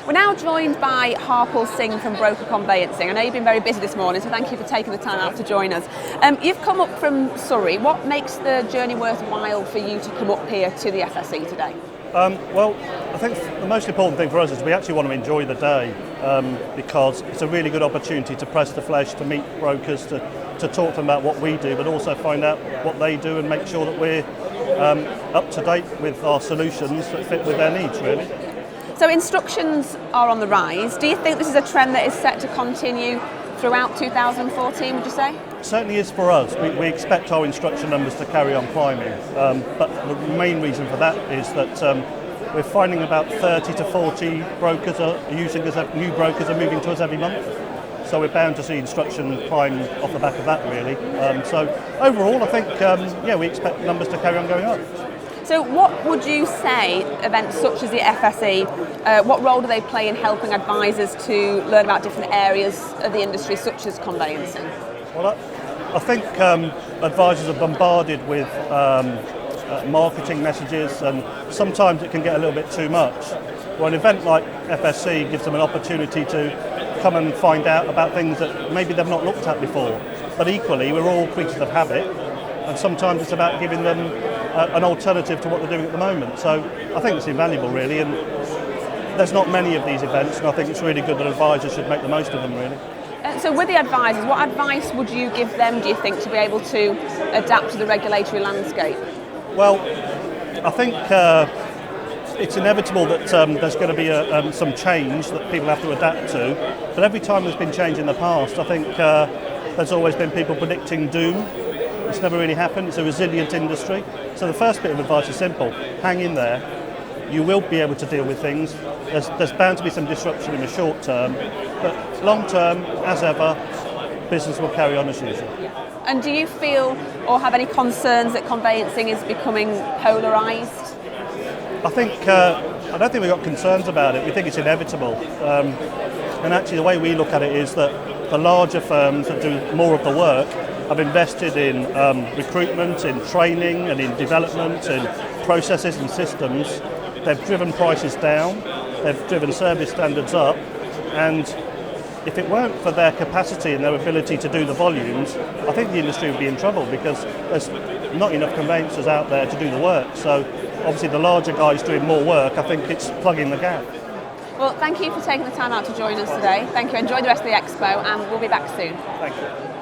We're now joined by Harpal Singh from Broker Conveyancing. I know you've been very busy this morning, so thank you for taking the time out to join us. You've come up from Surrey. What makes the journey worthwhile for you to come up here to the FSE today? Well, I think the most important thing for us is we actually want to enjoy the day because it's a really good opportunity to press the flesh, to meet brokers, to talk to them about what we do, but also find out what they do and make sure that we're up to date with our solutions that fit with their needs, really. So instructions are on the rise. Do you think this is a trend that is set to continue throughout 2014, would you say? Certainly is for us. We expect our instruction numbers to carry on climbing, but the main reason for that is that we're finding about 30 to 40 brokers are using us, new brokers are moving to us every month. So we're bound to see instruction climb off the back of that, really. So overall, I think, we expect numbers to carry on going up. So what would you say events such as the FSE, what role do they play in helping advisors to learn about different areas of the industry such as conveyancing? Well, I think advisors are bombarded with marketing messages, and sometimes it can get a little bit too much. Well, an event like FSE gives them an opportunity to come and find out about things that maybe they've not looked at before. But equally, we're all creatures of habit, and sometimes it's about giving them an alternative to what they're doing at the moment. So I think it's invaluable, really, and there's not many of these events, and I think it's really good that advisors should make the most of them, really. So with the advisors, what advice would you give them, do you think, to be able to adapt to the regulatory landscape? Well, I think it's inevitable that there's going to be some change that people have to adapt to, but every time there's been change in the past, I think there's always been people predicting doom. It's never really happened. It's a resilient industry. So the first bit of advice is simple. Hang in there. You will be able to deal with things. There's bound to be some disruption in the short term, but long term, as ever, business will carry on as usual. And do you feel or have any concerns that conveyancing is becoming polarised? I don't think we've got concerns about it. We think it's inevitable. And actually the way we look at it is that the larger firms that do more of the work have invested in recruitment, in training and in development, in processes and systems. They've driven prices down, they've driven service standards up, and if it weren't for their capacity and their ability to do the volumes, I think the industry would be in trouble because there's not enough conveyancers out there to do the work. So obviously the larger guys doing more work, I think it's plugging the gap. Well, thank you for taking the time out to join us today. Thank you. Enjoy the rest of the expo, and we'll be back soon. Thank you.